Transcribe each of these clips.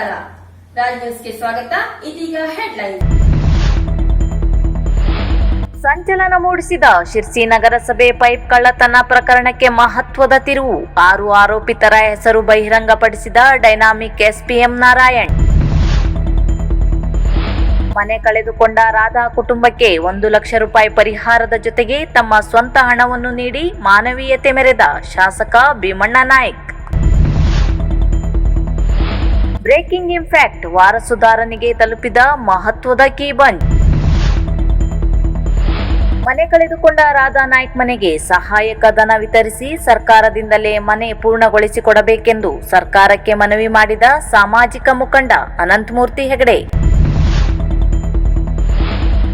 ನಮಸ್ಕಾರ. ರಾಜ್ ನ್ಯೂಸ್ಗೆ ಸ್ವಾಗತ. ಇದೀಗ ಹೆಡ್ಲೈನ್. ಸಂಚಲನ ಮೂಡಿಸಿದ ಶಿರ್ಸಿ ನಗರಸಭೆ ಪೈಪ್ ಕಳ್ಳತನ ಪ್ರಕರಣಕ್ಕೆ ಮಹತ್ವದ ತಿರುವು. 6 ಆರೋಪಿತರ ಹೆಸರು ಬಹಿರಂಗಪಡಿಸಿದ ಡೈನಾಮಿಕ್ ಎಸ್ಪಿಎಂ ನಾರಾಯಣ್. ಮನೆ ಕಳೆದುಕೊಂಡ ರಾಧಾ ಕುಟುಂಬಕ್ಕೆ 1 ಲಕ್ಷ ರೂಪಾಯಿ ಪರಿಹಾರದ ಜೊತೆಗೆ ತಮ್ಮ ಸ್ವಂತ ಹಣವನ್ನು ನೀಡಿ ಮಾನವೀಯತೆ ಮೆರೆದ ಶಾಸಕ ಭೀಮಣ್ಣ ನಾಯ್ಕ್. ಬ್ರೇಕಿಂಗ್ ಇಂಪ್ಯಾಕ್ಟ್, ವಾರಸುದಾರನಿಗೆ ತಲುಪಿದ ಮಹತ್ವದ ಕೀಬಂಚ್. ಮನೆ ಕಳೆದುಕೊಂಡ ರಾಧಾ ನಾಯ್ಕ್ ಮನೆಗೆ ಸಹಾಯಕ ಧನ ವಿತರಿಸಿ ಸರ್ಕಾರದಿಂದಲೇ ಮನೆ ಪೂರ್ಣಗೊಳಿಸಿಕೊಡಬೇಕೆಂದು ಸರ್ಕಾರಕ್ಕೆ ಮನವಿ ಮಾಡಿದ ಸಾಮಾಜಿಕ ಮುಖಂಡ ಅನಂತಮೂರ್ತಿ ಹೆಗಡೆ.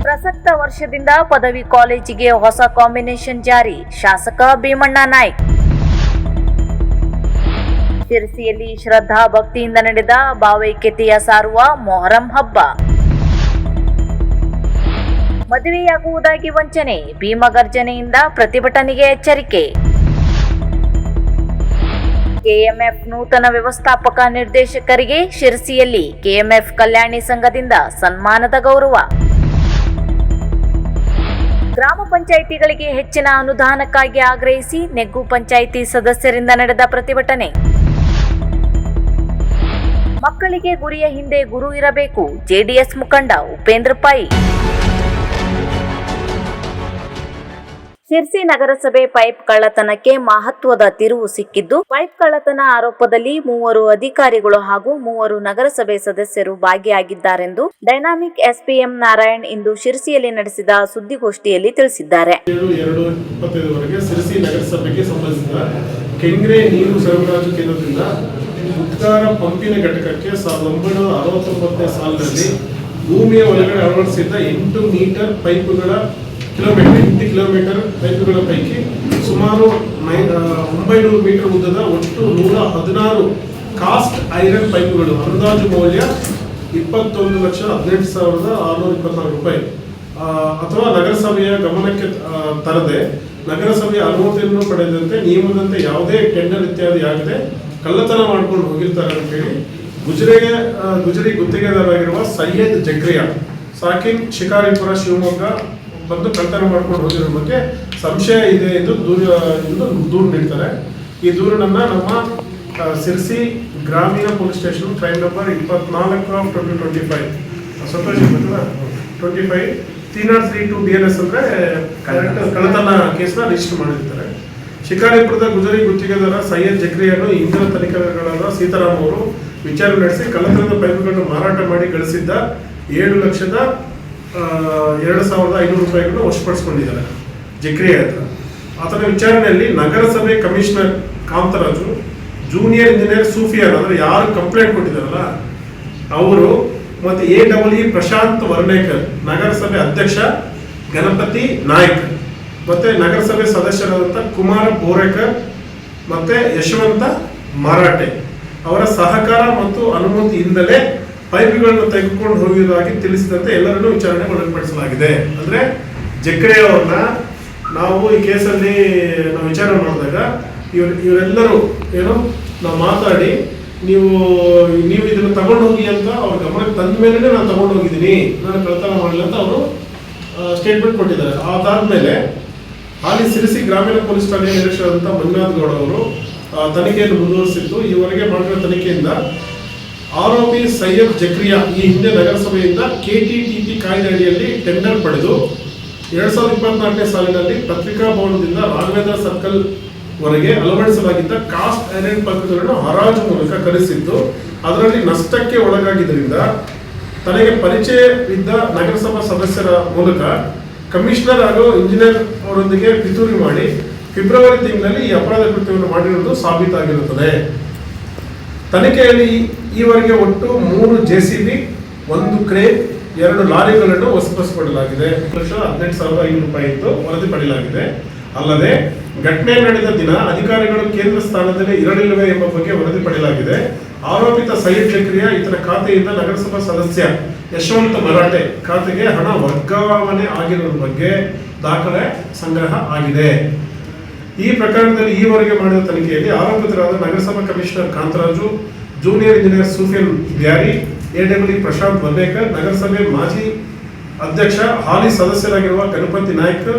ಪ್ರಸಕ್ತ ವರ್ಷದಿಂದ ಪದವಿ ಕಾಲೇಜಿಗೆ ಹೊಸ ಕಾಂಬಿನೇಷನ್ ಜಾರಿ, ಶಾಸಕ ಭೀಮಣ್ಣ ನಾಯ್ಕ್. ಶಿರಸಿಯಲ್ಲಿ ಶ್ರದ್ಧಾ ಭಕ್ತಿಯಿಂದ ನಡೆದ ಭಾವೈಕ್ಯತೆಯ ಸಾರುವ ಮೊಹರಂ ಹಬ್ಬ. ಮದುವೆಯಾಗುವುದಾಗಿ ವಂಚನೆ, ಭೀಮಗರ್ಜನೆಯಿಂದ ಪ್ರತಿಭಟನೆಗೆ ಎಚ್ಚರಿಕೆ. ಕೆಎಂಎಫ್ ನೂತನ ವ್ಯವಸ್ಥಾಪಕ ನಿರ್ದೇಶಕರಿಗೆ ಶಿರಸಿಯಲ್ಲಿ ಕೆಎಂಎಫ್ ಕಲ್ಯಾಣಿ ಸಂಘದಿಂದ ಸನ್ಮಾನದ ಗೌರವ. ಗ್ರಾಮ ಪಂಚಾಯಿತಿಗಳಿಗೆ ಹೆಚ್ಚಿನ ಅನುದಾನಕ್ಕಾಗಿ ಆಗ್ರಹಿಸಿ ನೆಗ್ಗು ಪಂಚಾಯಿತಿ ಸದಸ್ಯರಿಂದ ನಡೆದ ಪ್ರತಿಭಟನೆ. ಮಕ್ಕಳಿಗೆ ಗುರಿಯ ಹಿಂದೆ ಗುರು ಇರಬೇಕು, ಜೆಡಿಎಸ್ ಮುಖಂಡ ಉಪೇಂದ್ರ ಪೈ. ಶಿರ್ಸಿ ನಗರಸಭೆ ಪೈಪ್ ಕಳ್ಳತನಕ್ಕೆ ಮಹತ್ವದ ತಿರುವು ಸಿಕ್ಕಿದ್ದು, ಪೈಪ್ ಕಳ್ಳತನ ಆರೋಪದಲ್ಲಿ 3 ಅಧಿಕಾರಿಗಳು ಹಾಗೂ 3 ನಗರಸಭೆ ಸದಸ್ಯರು ಭಾಗಿಯಾಗಿದ್ದಾರೆಂದು ಡೈನಾಮಿಕ್ ಎಸ್ಪಿಎಂ ನಾರಾಯಣ್ ಇಂದು ಶಿರ್ಸಿಯಲ್ಲಿ ನಡೆಸಿದ ಸುದ್ದಿಗೋಷ್ಠಿಯಲ್ಲಿ ತಿಳಿಸಿದ್ದಾರೆ. 7/25 ಶಿರ್ಸಿ ನಗರಸಭೆಗೆ ಸಂಬಂಧಿಸಿದ ಕೆಂಗ್ರೆ ನೀರು ಸರಬರಾಜು ಕೇಂದ್ರದಿಂದ ಉದ್ಗಾರ ಪಂಪಿನ ಘಟಕಕ್ಕೆ 1969ನೇ ಸಾಲಿನಲ್ಲಿ ಭೂಮಿಯ ಒಳಗಡೆ ಅಳವಡಿಸಿದ್ದ 8 ಮೀಟರ್ ಪೈಪುಗಳ 8 ಕಿಲೋಮೀಟರ್ ಪೈಪುಗಳ ಪೈಕಿ ಸುಮಾರು 900 ಮೀಟರ್ ಉದ್ದದ ಒಟ್ಟು 116 ಕಾಸ್ಟ್ ಐರನ್ ಪೈಪುಗಳು ಅಂದಾಜು ಮೌಲ್ಯ 21,18,624 ರೂಪಾಯಿ ಅಥವಾ ನಗರಸಭೆಯ ಗಮನಕ್ಕೆ ತರದೆ ನಗರಸಭೆಯ ಅನುಮತಿಯನ್ನು ಪಡೆದಂತೆ ನಿಯಮದಂತೆ ಯಾವುದೇ ಟೆಂಡರ್ ಇತ್ಯಾದಿ ಆಗದೆ ಕಳ್ಳತನ ಮಾಡ್ಕೊಂಡು ಹೋಗಿರ್ತಾರೆ ಅಂತ ಹೇಳಿ ಗುಜರಿ ಗುತ್ತಿಗೆದಾರರಾಗಿರುವ ಸೈಯದ್ ಜಕ್ರಿಯಾ ಸಾಕಿನ್ ಶಿಕಾರಿಪುರ ಶಿವಮೊಗ್ಗ ಬಂದು ಕಳ್ಳತನ ಮಾಡ್ಕೊಂಡು ಹೋಗಿರೋ ಬಗ್ಗೆ ಸಂಶಯ ಇದೆ ಎಂದು ದೂರು ನೀಡ್ತಾರೆ. ಈ ದೂರನ್ನ ನಮ್ಮ ಸಿರ್ಸಿ ಗ್ರಾಮೀಣ police station crime number 24/2025 Santosh 25 303 BNS ಅಂದ್ರೆ ಕಳ್ಳತನ ಕೇಸ್ನ ರಿಜಿಸ್ಟರ್ ಮಾಡಿರ್ತಾರೆ. ಶಿಕಾರಿಪುರದ ಗುಜರಿ ಗುತ್ತಿಗೆದಾರ ಸೈಯದ್ ಜಕ್ರಿಯನ್ನು ಇಂಧನ ತನಿಖಾಧಿಕಾರಿಗಳಾದ ಸೀತಾರಾಮ್ ಅವರು ವಿಚಾರಣೆ ನಡೆಸಿ ಕಳ್ಳತನದ ಪೈಪುಗಳನ್ನು ಮಾರಾಟ ಮಾಡಿ ಗಳಿಸಿದ್ದ 7,02,500 ರೂಪಾಯಿಗಳನ್ನು ವಶಪಡಿಸಿಕೊಂಡಿದ್ದಾರೆ ಜಕ್ರಿಯಾ ಹತ್ರ. ಆತನ ವಿಚಾರಣೆಯಲ್ಲಿ ನಗರಸಭೆ commissioner Kantharaju, junior engineer Sufiyan ಅಂದ್ರೆ ಯಾರು ಕಂಪ್ಲೇಂಟ್ ಕೊಟ್ಟಿದ್ದಾರಲ್ಲ ಅವರು, ಮತ್ತೆ AEE ಪ್ರಶಾಂತ್ ವರ್ಣೇಕರ್, ನಗರಸಭೆ ಅಧ್ಯಕ್ಷ ಗಣಪತಿ ನಾಯ್ಕ್, ಮತ್ತೆ ನಗರಸಭೆ ಸದಸ್ಯರಾದಂಥ ಕುಮಾರ ಬೋರೇಕರ್ ಮತ್ತೆ ಯಶವಂತ ಮರಾಠೆ ಅವರ ಸಹಕಾರ ಮತ್ತು ಅನುಮತಿಯಿಂದಲೇ ಪೈಪ್ಗಳನ್ನು ತೆಗೆದುಕೊಂಡು ಹೋಗಿರುವುದಾಗಿ ತಿಳಿಸಿದಂತೆ ಎಲ್ಲರನ್ನೂ ವಿಚಾರಣೆಗೆ ಒಳಪಡಿಸಲಾಗಿದೆ. ಅಂದ್ರೆ ಜಕ್ರಿಯಾ ಅವ್ರನ್ನ ನಾವು ಈ ಕೇಸಲ್ಲಿ ನಾವು ವಿಚಾರಣೆ ಮಾಡಿದಾಗ ಇವರೆಲ್ಲರೂ ನಾವು ಮಾತಾಡಿ ನೀವು ಇದನ್ನು ತಗೊಂಡು ಹೋಗಿ ಅಂತ ಅವ್ರ ಗಮನಕ್ಕೆ ತಂದ ಮೇಲೆ ನಾನು ತಗೊಂಡು ಹೋಗಿದ್ದೀನಿ, ನಾನು ಕಳ್ಳತನ ಮಾಡಲಿಲ್ಲ ಅಂತ ಅವರು ಸ್ಟೇಟ್ಮೆಂಟ್ ಕೊಟ್ಟಿದ್ದಾರೆ. ಅದಾದ್ಮೇಲೆ ಹಾಲಿ ಸಿರಿಸಿ ಗ್ರಾಮೀಣ ಪೊಲೀಸ್ ಠಾಣೆಯ ನಿರೀಕ್ಷಕರಾದಂಥ ಮಂಜುನಾಥ್ ಗೌಡ ಅವರು ತನಿಖೆಯನ್ನು ಮುಂದುವರಿಸಿದ್ದು, ಈವರೆಗೆ ಮಾಡಿರೋ ತನಿಖೆಯಿಂದ ಆರೋಪಿ ಸೈಯದ್ ಜಕ್ರಿಯಾ ಈ ಹಿಂದೆ ನಗರಸಭೆಯಿಂದ KTTP ಕಾಯ್ದೆ ಅಡಿಯಲ್ಲಿ ಟೆಂಡರ್ ಪಡೆದು 2024ನೇ ಸಾಲಿನಲ್ಲಿ ಪತ್ರಿಕಾ ಭವನದಿಂದ ರಾಘವೇಂದ್ರ ಸರ್ಕಲ್ ವರೆಗೆ ಅಳವಡಿಸಲಾಗಿದ್ದ ಕಾಸ್ಟ್ ಐರನ್ ಪೈಪುಗಳನ್ನು ಹರಾಜು ಮೂಲಕ ಖರೀದಿಸಿದ್ದು, ಅದರಲ್ಲಿ ನಷ್ಟಕ್ಕೆ ಒಳಗಾಗಿದ್ದರಿಂದ ತನಗೆ ಪರಿಚಯವಿದ್ದ ನಗರಸಭಾ ಸದಸ್ಯರ ಮೂಲಕ ಕಮಿಷನರ್ ಹಾಗೂ ಇಂಜಿನಿಯರ್ ಅವರೊಂದಿಗೆ ಪಿತೂರಿ ಮಾಡಿ ಫೆಬ್ರವರಿ ತಿಂಗಳಲ್ಲಿ ಈ ಅಪರಾಧ ಕೃತ್ಯವನ್ನು ಮಾಡಿರುವುದು ಸಾಬೀತಾಗಿರುತ್ತದೆ. ತನಿಖೆಯಲ್ಲಿ ಈವರೆಗೆ ಒಟ್ಟು 3 JCB, 1 ಕ್ರೇನ್, 2 ಲಾರಿಗಳನ್ನು ವಶಪಡಿಸಿಕೊಳ್ಳಲಾಗಿದೆ. 18,500 ರೂಪಾಯಿ ಇದ್ದು ವರದಿ ಪಡೆಯಲಾಗಿದೆ. ಅಲ್ಲದೆ ಘಟನೆ ನಡೆದ ದಿನ ಅಧಿಕಾರಿಗಳು ಕೇಂದ್ರ ಸ್ಥಾನದಲ್ಲಿ ಇರಲಿಲ್ಲವೇ ಎಂಬ ಬಗ್ಗೆ ವರದಿ ಪಡೆಯಲಾಗಿದೆ. ಆರೋಪಿತ ಸೈಯದ್ ಜಕ್ರಿಯಾ ಈತನ ಖಾತೆಯಿಂದ ನಗರಸಭಾ ಸದಸ್ಯ ಯಶವಂತ ಮರಾಠೆ ಖಾತೆಗೆ ಹಣ ವರ್ಗಾವಣೆ ಆಗಿರುವ ಬಗ್ಗೆ ದಾಖಲೆ ಸಂಗ್ರಹ ಆಗಿದೆ. ಈ ಪ್ರಕರಣದಲ್ಲಿ ಈವರೆಗೆ ಮಾಡಿದ ತನಿಖೆಯಲ್ಲಿ ಆರೋಪಿತರಾದ ನಗರಸಭಾ commissioner Kantharaju, junior engineer Sufiyan Byari, AEE Prashanth Barbekar, ನಗರಸಭೆ ಮಾಜಿ ಅಧ್ಯಕ್ಷ ಹಾಲಿ ಸದಸ್ಯರಾಗಿರುವ ಗಣಪತಿ ನಾಯ್ಕ್,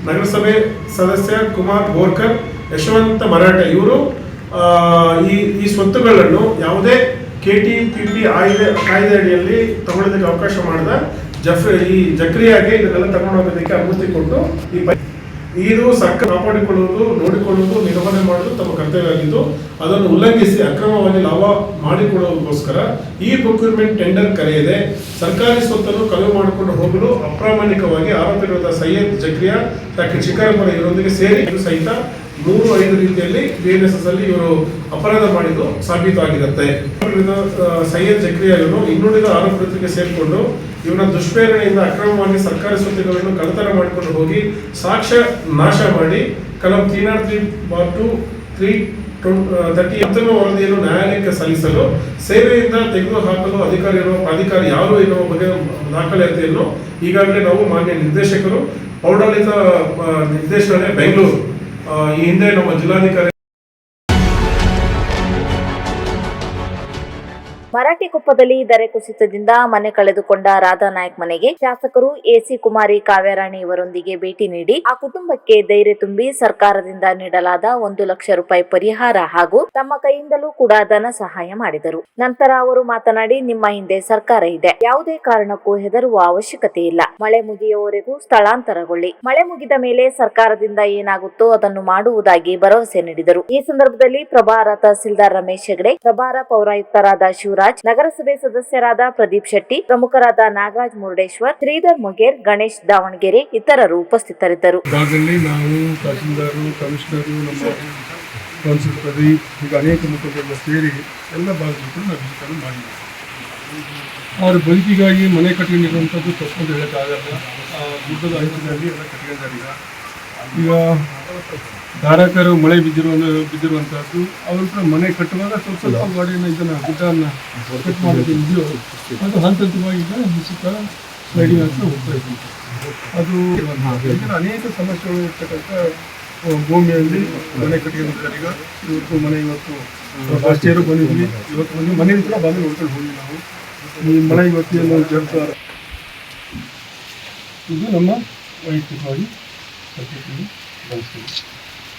ನಗರಸಭೆ ಸದಸ್ಯ ಕುಮಾರ್ ಬೋರ್ಕರ್, ಯಶವಂತ ಮರಾಠೆ ಇವರು ಈ ಸ್ವತ್ತುಗಳನ್ನು ಯಾವುದೇ KTPP ಕಾಯ್ದೆ ಅಡಿಯಲ್ಲಿ ತಗೊಳ್ಳೋದಕ್ಕೆ ಅವಕಾಶ ಮಾಡಿದ ಈ ಜಕ್ರಿಯಾಗೆ ಇದನ್ನೆಲ್ಲ ತಗೊಂಡು ಹೋಗೋದಕ್ಕೆ ಅನುಮತಿ ಕೊಟ್ಟು ಇದು ಸರ್ಕಾರ ಕಾಪಾಡಿಕೊಳ್ಳುವುದು, ನೋಡಿಕೊಳ್ಳುವುದು, ನಿರ್ವಹಣೆ ಮಾಡುವುದು ತಮ್ಮ ಕರ್ತವ್ಯ ಆಗಿದ್ದು ಅದನ್ನು ಉಲ್ಲಂಘಿಸಿ ಅಕ್ರಮವಾಗಿ ಲಾಭ ಮಾಡಿಕೊಳ್ಳುವುದಕ್ಕೋಸ್ಕರ ಈ ಪ್ರೊಕ್ಯೂರ್ಮೆಂಟ್ ಟೆಂಡರ್ ಕರೆಯದೆ ಸರ್ಕಾರಿ ಸ್ವತ್ತನ್ನು ಕಳುವು ಮಾಡಿಕೊಂಡು ಹೋಗಲು ಅಪ್ರಾಮಾಣಿಕವಾಗಿ ಆರೋಪಿಗಳಾದ ಸೈಯದ್ ಜಕ್ರಿಯಾ, ಡಾಕ್ಟರ್ ಶಿಕಾರಪುರ ಇವರೊಂದಿಗೆ ಸೇರಿ ಇದು ಸಹಿತ 3-5 ರೀತಿಯಲ್ಲಿ BNSS ಅಲ್ಲಿ ಇವರು ಅಪರಾಧ ಮಾಡಿದ್ದು ಸಾಬೀತಾಗಿರುತ್ತೆ. ಸೈಯದ್ ಜಕ್ರಿಯಾ ಇವರು ಇನ್ನುಳಿದ ಆರೋಪಿಗಳಿಗೆ ಸೇರಿಕೊಂಡು ಇವನ ದುಷ್ಪ್ರೇರಣೆಯಿಂದ ಅಕ್ರಮವಾಗಿ ಸರ್ಕಾರಿ ಸ್ವತ್ತುಗಳನ್ನು ಕಳ್ಳತನ ಮಾಡಿಕೊಂಡು ಹೋಗಿ ಸಾಕ್ಷ್ಯ ನಾಶ ಮಾಡಿ ಕಲಂ 303/2 ಅಂತಿಮ ವರದಿಯನ್ನು ನ್ಯಾಯಾಲಯಕ್ಕೆ ಸಲ್ಲಿಸಲು ಸೇವೆಯಿಂದ ತೆಗೆದುಹಾಕಲು ಪ್ರಾಧಿಕಾರಿ ಯಾರು ಎನ್ನುವ ಬಗ್ಗೆ ದಾಖಲಾತಿಯನ್ನು ಈಗಾಗಲೇ ನಾವು ಮಾನ್ಯ ನಿರ್ದೇಶಕರು ಪೌರಾಡಳಿತ ನಿರ್ದೇಶನಾಲಯ ಬೆಂಗಳೂರು ಈ ಹಿಂದೆ ನಮ್ಮ ಜಿಲ್ಲಾಧಿಕಾರಿ ಮರಾಠಿಕೊಪ್ಪದಲ್ಲಿ ದರೆ ಕುಸಿತದಿಂದ ಮನೆ ಕಳೆದುಕೊಂಡ ರಾಧಾನಾಯ್ಕ್ ಮನೆಗೆ ಶಾಸಕರು AC ಕುಮಾರಿ ಕಾವ್ಯರಾಣಿ ಇವರೊಂದಿಗೆ ಭೇಟಿ ನೀಡಿ ಆ ಕುಟುಂಬಕ್ಕೆ ಧೈರ್ಯ ತುಂಬಿ ಸರ್ಕಾರದಿಂದ ನೀಡಲಾದ 1 ಲಕ್ಷ ರೂಪಾಯಿ ಪರಿಹಾರ ಹಾಗೂ ತಮ್ಮ ಕೈಯಿಂದಲೂ ಕೂಡ ಧನ ಸಹಾಯ ಮಾಡಿದರು. ನಂತರ ಅವರು ಮಾತನಾಡಿ, ನಿಮ್ಮ ಹಿಂದೆ ಸರ್ಕಾರ ಇದೆ, ಯಾವುದೇ ಕಾರಣಕ್ಕೂ ಹೆದರುವ ಅವಶ್ಯಕತೆ ಇಲ್ಲ. ಮಳೆ ಮುಗಿಯುವವರೆಗೂ ಸ್ಥಳಾಂತರಗೊಳ್ಳಿ. ಮಳೆ ಮುಗಿದ ಮೇಲೆ ಸರ್ಕಾರದಿಂದ ಏನಾಗುತ್ತೋ ಅದನ್ನು ಮಾಡುವುದಾಗಿ ಭರವಸೆ ನೀಡಿದರು. ಈ ಸಂದರ್ಭದಲ್ಲಿ ಪ್ರಭಾರ ತಹಸೀಲ್ದಾರ್ ರಮೇಶ್ ಹೆಗಡೆ, ಪ್ರಭಾರ ಪೌರಾಯುಕ್ತರಾದ ಶಿವರಾಜ್, ನಗರಸಭೆ ಸದಸ್ಯರಾದ ಪ್ರದೀಪ್ ಶೆಟ್ಟಿ, ಪ್ರಮುಖರಾದ ನಾಗರಾಜ್ ಮುರುಡೇಶ್ವರ್, ಶ್ರೀಧರ್ ಮೊಗೇರ್, ಗಣೇಶ್ ದಾವಣಗೆರೆ ಇತರರು ಉಪಸ್ಥಿತರಿದ್ದರು. ನಾವು ತಹಸೀಲ್ದಾರ್, ಕಮಿಷನರ್, ನಮ್ಮ ಕೌನ್ಸಿಲ್ ಪ್ರದೀಪ್, ಈಗ ಅನೇಕ ಮುಖಂಡರೆಲ್ಲ ಸೇರಿ ಎಲ್ಲ ಭಾಗದಲ್ಲಿ ನಾವು ವಿಚಾರ ಮಾಡಿದ್ದೀವಿ. ಅವ್ರ ಬದುಕಿಗಾಗಿ ಮನೆ ಕಟ್ಕೊಂಡಿರುವಂಥದ್ದು ತಪ್ಪು ಹೇಳೋಕ್ಕಾಗಲ್ಲ. ಗುಡ್ಡದ ಅಂಚಿನಲ್ಲಿ ಎಲ್ಲ ಕಟ್ಕೊಂಡಿದ್ದಾರೆ. ಈಗ ಧಾರಾಕಾರ ಮಳೆ ಬಿದ್ದಿರುವಂಥದ್ದು ಅವ್ರ ಮನೆ ಕಟ್ಟುವಾಗ ಸ್ವಲ್ಪ ಗಾಡಿಯನ್ನು ಇದನ್ನು ಗುಡ್ಡನ್ನು ಕಟ್ ಮಾಡಿದ್ದು ಅದು ಹಂತವಾಗಿ ಸುತ್ತ ಸ್ಲೈಡಿಂಗ್ ಅಂತ ಹೋಗ್ತಾ ಇದ್ದೀವಿ. ಅದು ಅನೇಕ ಸಮಸ್ಯೆಗಳು ಇರ್ತಕ್ಕಂಥ ಭೂಮಿಯಲ್ಲಿ ಮನೆ ಕಟ್ಟಿಕೊಂಡಿದ್ದಾರೆ. ಈಗ ಇವತ್ತು ಮನೆ ಫಸ್ಟ್ ಬಂದಿದ್ವಿ, ಇವತ್ತು ಬಂದು ಮನೆಯಿಂದ ಕೂಡ ಬಂದು ನೋಡ್ಕೊಂಡು ಹೋಗಿ ನಾವು ಈ ಮಳೆ ಇವತ್ತಿನ ಜಡ್ತಾರೆ. ಇದು ನಮ್ಮ ವೈಯಕ್ತಿಕವಾಗಿ ಬಳಸ್ತೀವಿ.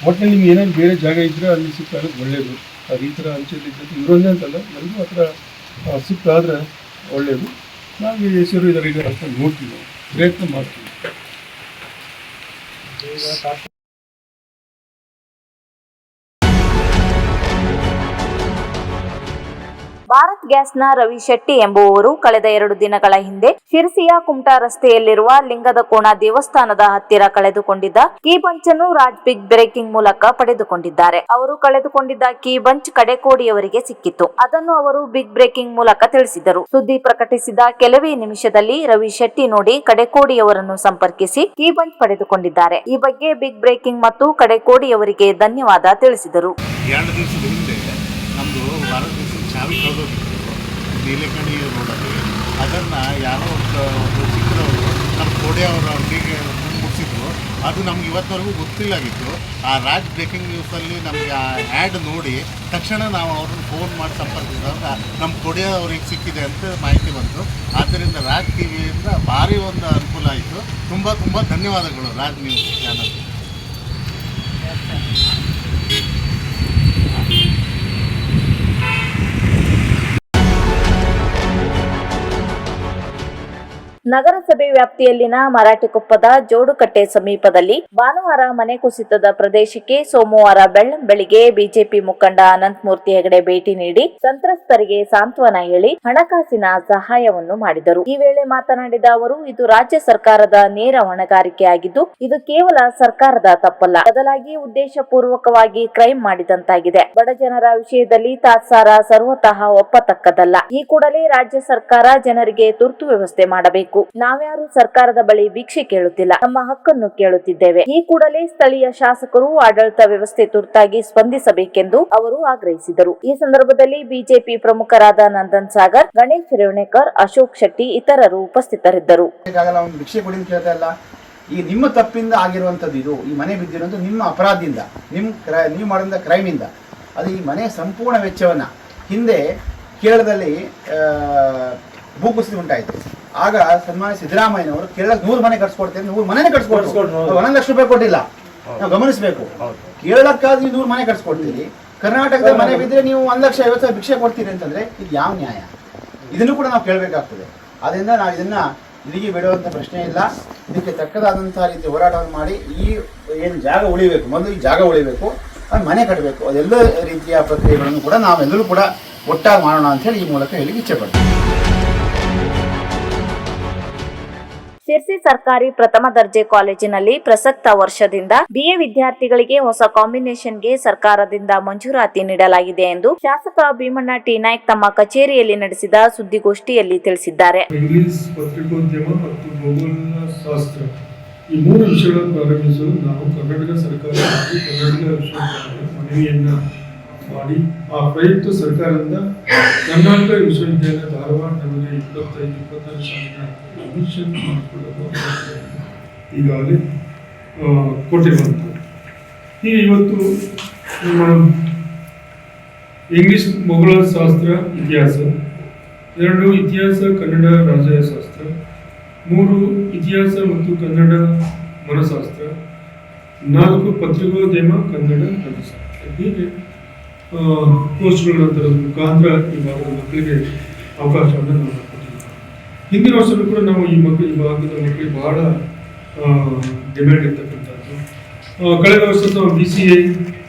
ಒಟ್ಟಿನಲ್ಲಿ ನಿಮ್ಗೆ ಏನಾದ್ರು ಬೇರೆ ಜಾಗ ಇದ್ದರೆ ಅಲ್ಲಿ ಸಿಕ್ಕಾದ್ರೆ ಒಳ್ಳೆಯದು. ಅದು ಈ ಥರ ಅಂಚೆಯಲ್ಲಿ ಇವರೊಂದೇ ಅಂತಲ್ಲ, ಎಲ್ಲರಿಗೂ ಆ ಥರ ಸಿಕ್ಕಾದರೆ ಒಳ್ಳೆಯದು. ನಾವು ಹೆಸರು ಇದರಿಗೆ ಅಂತ ನೋಡ್ತೀವಿ, ಪ್ರಯತ್ನ ಮಾಡ್ತೀವಿ. ಭಾರತ್ ಗ್ಯಾಸ್ನ ರವಿ ಶೆಟ್ಟಿ ಎಂಬುವವರು ಕಳೆದ 2 ದಿನಗಳ ಹಿಂದೆ ಶಿರಸಿಯ ಕುಮಟಾ ರಸ್ತೆಯಲ್ಲಿರುವ ಲಿಂಗದ ಕೋಣ ದೇವಸ್ಥಾನದ ಹತ್ತಿರ ಕಳೆದುಕೊಂಡಿದ್ದ ಕೀ ಬಂಚ್ ಅನ್ನು ರಾಜ್ ಬಿಗ್ ಬ್ರೇಕಿಂಗ್ ಮೂಲಕ ಪಡೆದುಕೊಂಡಿದ್ದಾರೆ. ಅವರು ಕಳೆದುಕೊಂಡಿದ್ದ ಕೀ ಬಂಚ್ ಕಡೆಕೋಡಿಯವರಿಗೆ ಸಿಕ್ಕಿತ್ತು. ಅದನ್ನು ಅವರು ಬಿಗ್ ಬ್ರೇಕಿಂಗ್ ಮೂಲಕ ತಿಳಿಸಿದರು. ಸುದ್ದಿ ಪ್ರಕಟಿಸಿದ ಕೆಲವೇ ನಿಮಿಷದಲ್ಲಿ ರವಿ ಶೆಟ್ಟಿ ನೋಡಿ ಕಡೆಕೋಡಿಯವರನ್ನು ಸಂಪರ್ಕಿಸಿ ಕೀ ಬಂಚ್ ಪಡೆದುಕೊಂಡಿದ್ದಾರೆ. ಈ ಬಗ್ಗೆ ಬಿಗ್ ಬ್ರೇಕಿಂಗ್ ಮತ್ತು ಕಡೆಕೋಡಿಯವರಿಗೆ ಧನ್ಯವಾದ ತಿಳಿಸಿದರು. ಚಾವಿ ಕಳೆದೋಗಿತ್ತು ನೀಲಕಂಠಿ ರೋಡಲ್ಲಿ. ಅದನ್ನು ಯಾರೋ ಒಂದು ಚಿಕ್ಕದವರು ನಮ್ಮ ಕೋಡೆ ಅವರ ಅಂಗಡಿಗೆ ಮುಗಿಸಿದ್ರು. ಅದು ನಮ್ಗೆ ಇವತ್ತಿನವರೆಗೂ ಗೊತ್ತಿಲ್ಲಾಗಿತ್ತು. ಆ ರಾಜ್ ಬ್ರೇಕಿಂಗ್ ನ್ಯೂಸಲ್ಲಿ ನಮಗೆ ಆ ಆ್ಯಡ್ ನೋಡಿ ತಕ್ಷಣ ನಾವು ಅವ್ರನ್ನ ಫೋನ್ ಮಾಡಿ ಸಂಪರ್ಕಿಸಿದಾಗ ನಮ್ಮ ಕೋಡೆ ಅವ್ರಿಗೆ ಸಿಕ್ಕಿದೆ ಅಂತ ಮಾಹಿತಿ ಬಂತು. ಆದ್ದರಿಂದ ರಾಜ್ ಟಿವಿಯಿಂದ ಭಾರಿ ಒಂದು ಅನುಕೂಲ ಆಯಿತು. ತುಂಬ ತುಂಬ ಧನ್ಯವಾದಗಳು ರಾಜ್ ನ್ಯೂಸ್ ಚಾನಲ್. ನಗರಸಭೆ ವ್ಯಾಪ್ತಿಯಲ್ಲಿನ ಮರಾಠಿಕೊಪ್ಪದ ಜೋಡುಕಟ್ಟೆ ಸಮೀಪದಲ್ಲಿ ಭಾನುವಾರ ಮನೆ ಕುಸಿತದ ಪ್ರದೇಶಕ್ಕೆ ಸೋಮವಾರ ಬೆಳ್ಳಂಬೆಳಿಗ್ಗೆ ಬಿಜೆಪಿ ಮುಖಂಡ ಅನಂತಮೂರ್ತಿ ಹೆಗಡೆ ಭೇಟಿ ನೀಡಿ ಸಂತ್ರಸ್ತರಿಗೆ ಸಾಂತ್ವನ ಹೇಳಿ ಹಣಕಾಸಿನ ಸಹಾಯವನ್ನು ಮಾಡಿದರು. ಈ ವೇಳೆ ಮಾತನಾಡಿದ ಅವರು, ಇದು ರಾಜ್ಯ ಸರ್ಕಾರದ ನೇರ ಹೊಣೆಗಾರಿಕೆಯಾಗಿದ್ದು ಇದು ಕೇವಲ ಸರ್ಕಾರದ ತಪ್ಪಲ್ಲ, ಬದಲಾಗಿ ಉದ್ದೇಶ ಪೂರ್ವಕವಾಗಿ ಕ್ರೈಮ್ ಮಾಡಿದಂತಾಗಿದೆ. ಬಡ ಜನರ ವಿಷಯದಲ್ಲಿ ತಾತ್ಸಾರ ಸರ್ವತಃ ಒಪ್ಪತಕ್ಕದಲ್ಲ. ಈ ಕೂಡಲೇ ರಾಜ್ಯ ಸರ್ಕಾರ ಜನರಿಗೆ ತುರ್ತು ವ್ಯವಸ್ಥೆ ಮಾಡಬೇಕು. ನಾವ್ಯಾರು ಸರ್ಕಾರದ ಬಳಿ ಭಿಕ್ಷೆ ಕೇಳುತ್ತಿಲ್ಲ, ನಮ್ಮ ಹಕ್ಕನ್ನು ಕೇಳುತ್ತಿದ್ದೇವೆ. ಈ ಕೂಡಲೇ ಸ್ಥಳೀಯ ಶಾಸಕರು ಆಡಳಿತ ವ್ಯವಸ್ಥೆ ತುರ್ತಾಗಿ ಸ್ಪಂದಿಸಬೇಕೆಂದು ಅವರು ಆಗ್ರಹಿಸಿದರು. ಈ ಸಂದರ್ಭದಲ್ಲಿ ಬಿಜೆಪಿ ಪ್ರಮುಖರಾದ ನಂದನ್ ಸಾಗರ್, ಗಣೇಶ್ ರೇವಣೇಕರ್, ಅಶೋಕ್ ಶೆಟ್ಟಿ ಇತರರು ಉಪಸ್ಥಿತರಿದ್ದರು. ಭಿಕ್ಷೆ ಕೊಡಿ ಅಂತ ಕೇಳ್ತಾ ಇಲ್ಲ. ಈ ನಿಮ್ಮ ತಪ್ಪಿಂದ ಆಗಿರುವಂಥದ್ದು, ಇದು ಈ ಮನೆ ಬಿದ್ದಿರುವಂಥದ್ದು ನಿಮ್ಮ ಅಪರಾಧದಿಂದ, ನೀವು ಮಾಡಿದ ಕ್ರೈಮಿಂದ. ಅದು ಈ ಮನೆ ಸಂಪೂರ್ಣ ವೆಚ್ಚವನ್ನು ಹಿಂದೆ ಕೇರಳದಲ್ಲಿ ಭೂಕುಸಿತ ಉಂಟಾಯಿತು. ಆಗ ಸನ್ಮಾನ್ಯ ಸಿದ್ದರಾಮಯ್ಯನವರು ಕೇರಳಕ್ಕೆ 100 ಮನೆ ಕಟ್ಸ್ಕೊಡ್ತೇನೆ, 100 ಮನೆ ಕಟ್ಸ್ಕೊಟ್ರು. 1 ಲಕ್ಷ ರೂಪಾಯಿ ಕೊಟ್ಟಿಲ್ಲ. ನಾವು ಗಮನಿಸಬೇಕು, ಕೇರಳಕ್ಕಾದ್ರೆ ನೀವು 100 ಮನೆ ಕಟ್ಸ್ಕೊಡ್ತೀರಿ, ಕರ್ನಾಟಕದ ಮನೆ ಬಿದ್ದರೆ ನೀವು 1,50,000 ಭಿಕ್ಷೆ ಕೊಡ್ತೀರಿ ಅಂತಂದ್ರೆ ಇದು ಯಾವ ನ್ಯಾಯ? ಇದನ್ನು ಕೂಡ ನಾವು ಕೇಳಬೇಕಾಗ್ತದೆ. ಆದ್ದರಿಂದ ನಾವು ಇದನ್ನ ಇಲ್ಲಿಗೆ ಬಿಡುವಂಥ ಪ್ರಶ್ನೆ ಇಲ್ಲ. ಇದಕ್ಕೆ ತಕ್ಕದಾದಂತಹ ರೀತಿ ಹೋರಾಟವನ್ನು ಮಾಡಿ ಈ ಏನು ಜಾಗ ಉಳಿಬೇಕು, ಮೊದಲು ಈ ಜಾಗ ಉಳಿಬೇಕು, ಅದು ಮನೆ ಕಟ್ಟಬೇಕು, ಅದೆಲ್ಲ ರೀತಿಯ ಪ್ರಕ್ರಿಯೆಗಳನ್ನು ಕೂಡ ನಾವೆಲ್ಲರೂ ಕೂಡ ಒಟ್ಟಾಗಿ ಮಾಡೋಣ ಅಂತ ಹೇಳಿ ಈ ಮೂಲಕ ಹೇಳಿ ಇಚ್ಛೆ ಪಡ್ತೀವಿ. ಶಿರ್ಸಿ ಸರ್ಕಾರಿ ಪ್ರಥಮ ದರ್ಜೆ ಕಾಲೇಜಿನಲ್ಲಿ ಪ್ರಸಕ್ತ ವರ್ಷದಿಂದ ಬಿಎ ವಿದ್ಯಾರ್ಥಿಗಳಿಗೆ ಹೊಸ ಕಾಂಬಿನೇಷನ್ಗೆ ಸರ್ಕಾರದಿಂದ ಮಂಜೂರಾತಿ ನೀಡಲಾಗಿದೆ ಎಂದು ಶಾಸಕ ಭೀಮಣ್ಣ ಟಿ ನಾಯ್ಕ್ ತಮ್ಮ ಕಚೇರಿಯಲ್ಲಿ ನಡೆಸಿದ ಸುದ್ದಿಗೋಷ್ಠಿಯಲ್ಲಿ ತಿಳಿಸಿದ್ದಾರೆ. ಇಂಗ್ಲಿಷ್, ಪತ್ರಿಕೋದ್ಯಮ ಮತ್ತು ಭೂಗೋಳಶಾಸ್ತ್ರ ಈ 3 ವಿಷಯಗಳನ್ನು ಪ್ರಾರಂಭಿಸಲು ನಾವು ಕರ್ನಾಟಕ ಸರ್ಕಾರ ಹಾಗೂ ಕರ್ನಾಟಕ ವಿಶ್ವವಿದ್ಯಾಲಯ ಮನವಿಯನ್ನ ಮಾಡಿ ಆ ಪ್ರಯುಕ್ತ ಸರ್ಕಾರದಿಂದ ಕರ್ನಾಟಕ ವಿಶ್ವವಿದ್ಯಾಲಯ ಧಾರವಾಡ ನಮಗೆ 25-26 ಸಾವಿರ ಅಡ್ಮಿಷನ್ ಮಾಡಿಕೊಳ್ಳಲು ಈಗಾಗಲೇ ಕೊಟ್ಟಿರುವಂಥದ್ದು. ಈಗ ಇವತ್ತು ನಮ್ಮ ಇಂಗ್ಲಿಷ್ ಭೂಗೋಳಶಾಸ್ತ್ರ ಇತಿಹಾಸ, 2 ಇತಿಹಾಸ ಕನ್ನಡ ರಾಜ್ಯಶಾಸ್ತ್ರ, 3 ಇತಿಹಾಸ ಮತ್ತು ಕನ್ನಡ ಮನಶಾಸ್ತ್ರ, 4 ಪತ್ರಿಕೋದ್ಯಮ ಕನ್ನಡ ರಾಜ್ಯಶಾಸ್ತ್ರ. ಹೀಗೆ ಕೋರ್ಸ್ಗಳ ಮುಖಾಂತರ ಈ ಭಾಗದ ಮಕ್ಕಳಿಗೆ ಅವಕಾಶವನ್ನು ನಾವು ಕೊಟ್ಟಿದ್ದೀವಿ. ಹಿಂದಿನ ವರ್ಷಗಳು ಕೂಡ ನಾವು ಈ ಭಾಗದ ಮಕ್ಕಳಿಗೆ ಬಹಳ ಡಿಮ್ಯಾಂಡ್ ಇರ್ತಕ್ಕಂಥದ್ದು. ಕಳೆದ ವರ್ಷ ನಾವು BCA